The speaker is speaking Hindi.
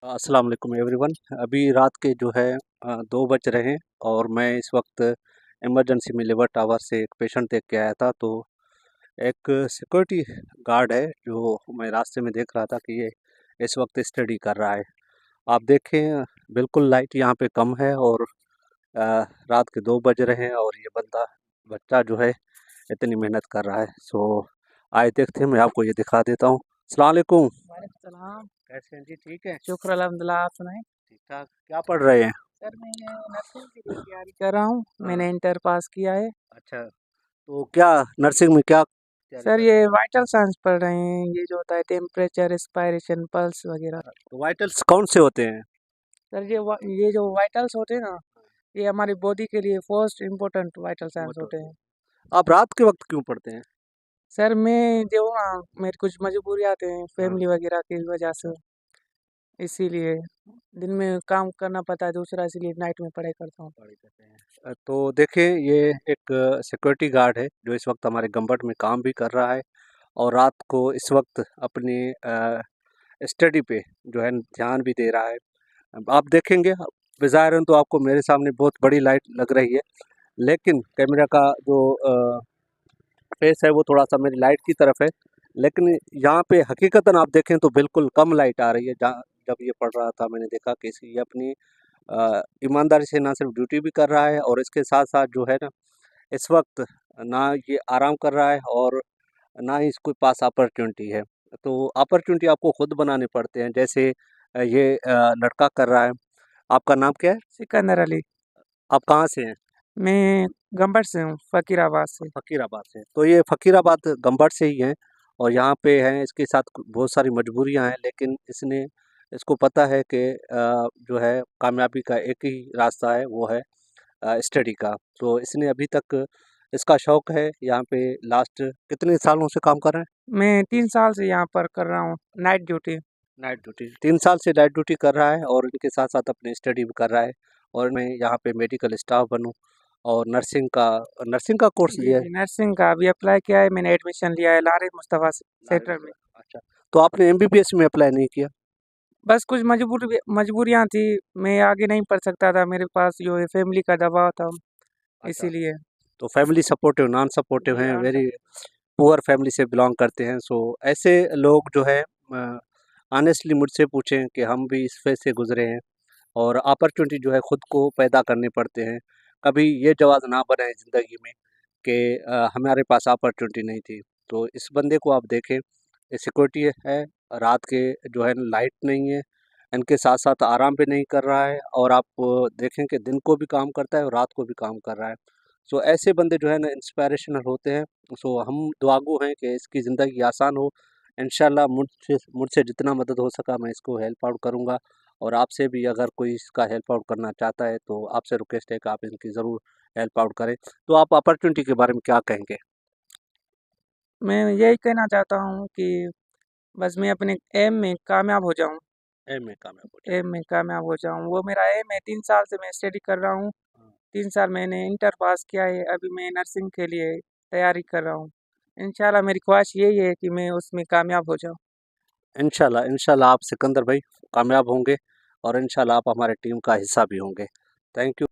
अस्सलाम वालेकुम एवरीवन। अभी रात के जो है 2 बज रहे हैं और मैं इस वक्त इमरजेंसी में लिवर टावर से एक पेशेंट देख के आया था। तो एक सिक्योरिटी गार्ड है जो मैं रास्ते में देख रहा था कि ये इस वक्त स्टडी कर रहा है। आप देखें बिल्कुल लाइट यहाँ पे कम है और रात के 2 बज रहे हैं और ये बच्चा जो है इतनी मेहनत कर रहा है। सो आए देखते हैं, मैं आपको ये दिखा देता हूँ। अस्सलाम वालेकुम। वालेकुम सलाम। कैसे हैं जी? ठीक है, शुक्र अल्हम्दुलिल्लाह, आप सुनाएं। ठीक ठाक। क्या पढ़ रहे हैं? सर मैं नर्सिंग की तैयारी कर रहा हूँ। हाँ, मैंने इंटर पास किया है। अच्छा। तो क्या नर्सिंग में क्या तैयारी सर कर ये रहे वाइटल साइंस पढ़ रहे हैं, ये जो होता है टेम्परेचर, रेस्पिरेशन, पल्स वगैरह। हैं? तो वाइटल्स कौन से होते हैं? सर ये जो वाइटल्स होते हैं ना, ये हमारी बॉडी के लिए first important vital science motor होते से। हैं। आप रात के वक्त क्यों पढ़ते हैं? सर मैं जो ना, मेरी कुछ मजबूरी आते हैं हाँ, फैमिली वगैरह की वजह से, इसीलिए दिन में काम करना पड़ता है दूसरा, इसीलिए नाइट में पढ़ाई करता हूँ। पढ़ाई करते हैं। तो देखिए ये एक सिक्योरिटी गार्ड है जो इस वक्त हमारे गंबट में काम भी कर रहा है और रात को इस वक्त अपनी स्टडी पे जो है ध्यान भी दे रहा है। अब आप देखेंगे ज़ाहिरन तो आपको मेरे सामने बहुत बड़ी लाइट लग रही है, लेकिन कैमरा का जो फेस है वो थोड़ा-सा मेरी लाइट की तरफ है। लेकिन यहाँ पे हकीकतन आप देखें तो बिल्कुल कम लाइट आ रही है। जहाँ जब ये पढ़ रहा था मैंने देखा कि ये अपनी ईमानदारी से ना सिर्फ ड्यूटी भी कर रहा है और इसके साथ-साथ जो है ना, इस वक्त ना ये आराम कर रहा है और ना ही इसके पास अपॉर्च्युनिटी है। तो अपॉर्च्युनिटी आपको खुद बनाने पड़ते हैं। जैसे ये लड़का कर रहा है। आपका नाम क्या है? सिकंदर अली। आप कहाँ से हैं? मैं गंबट से हूँ, फ़कीराबाद से। फ़कीराबाद से। तो ये फ़कीराबाद गंबट से ही हैं और यहाँ पे हैं, इसके साथ बहुत सारी मजबूरियाँ हैं, लेकिन इसको पता है कि जो है कामयाबी का एक ही रास्ता है, वो है स्टडी का। तो इसने अभी तक इसका शौक़ है यहाँ पे। लास्ट कितने सालों से काम कर रहे हैं? मैं 3 साल से यहाँ पर कर रहा हूँ नाइट ड्यूटी। नाइट ड्यूटी 3 साल से नाइट ड्यूटी कर रहा है और इनके साथ-साथ अपनी स्टडी भी कर रहा है और मैं यहाँ पे मेडिकल स्टाफ बनूँ और नर्सिंग का कोर्स जी, लिया है। जी, नर्सिंग का अभी अप्लाई किया है, मैंने एडमिशन लिया है लारे मुस्तफ़ा लारे सेंटर में। मुस्तफा। अच्छा, तो आपने एमबीबीएस में अप्लाई नहीं किया? बस कुछ मजबूरियाँ थी, मैं आगे नहीं पढ़ सकता था, मेरे पास जो है फैमिली का दबाव था, अच्छा, इसीलिए। तो फैमिली सपोर्टिव, नॉन सपोर्टिव जी, हैं, आंसर। वेरी पुअर फैमिली से बिलॉन्ग करते हैं। सो ऐसे लोग जो है ऑनेस्टली मुझसे पूछें कि हम भी इस फेज़ से गुज़रे हैं और अपॉर्च्युनिटी जो है खुद को पैदा करने पड़ते हैं। कभी ये जवाब ना बनाएँ ज़िंदगी में कि हमारे पास अपॉर्च्युनिटी नहीं थी। तो इस बंदे को आप देखें, ये सिक्योरिटी है, रात के जो है लाइट नहीं है, इनके साथ-साथ आराम भी नहीं कर रहा है और आप देखें कि दिन को भी काम करता है और रात को भी काम कर रहा है। सो ऐसे बंदे जो है ना इंस्पिरेशनल होते हैं। सो हम दुआगो हैं कि इसकी ज़िंदगी आसान हो। इंशाल्लाह मुझसे जितना मदद हो सका मैं इसको हेल्प आउट करूँगा और आपसे भी अगर कोई इसका हेल्प आउट करना चाहता है तो आपसे रिक्वेस्ट है कि आप इनकी ज़रूर हेल्प आउट करें। तो आप अपॉर्च्युनिटी के बारे में क्या कहेंगे? मैं यही कहना चाहता हूँ कि बस मैं अपने एम में कामयाब हो जाऊँ, एम में कामयाब हो जाएँ। एम में कामयाब हो जाऊँ, वो मेरा एम है। 3 साल से मैं स्टडी कर रहा हूँ, हाँ, 3 साल मैंने इंटर पास किया है, अभी मैं नर्सिंग के लिए तैयारी कर रहा हूँ। इंशाल्लाह मेरी ख्वाहिश यही है कि मैं उसमें कामयाब हो जाऊँ। इंशाल्लाह आप सिकंदर भाई कामयाब होंगे और इंशाल्लाह आप हमारे टीम का हिस्सा भी होंगे। Thank you.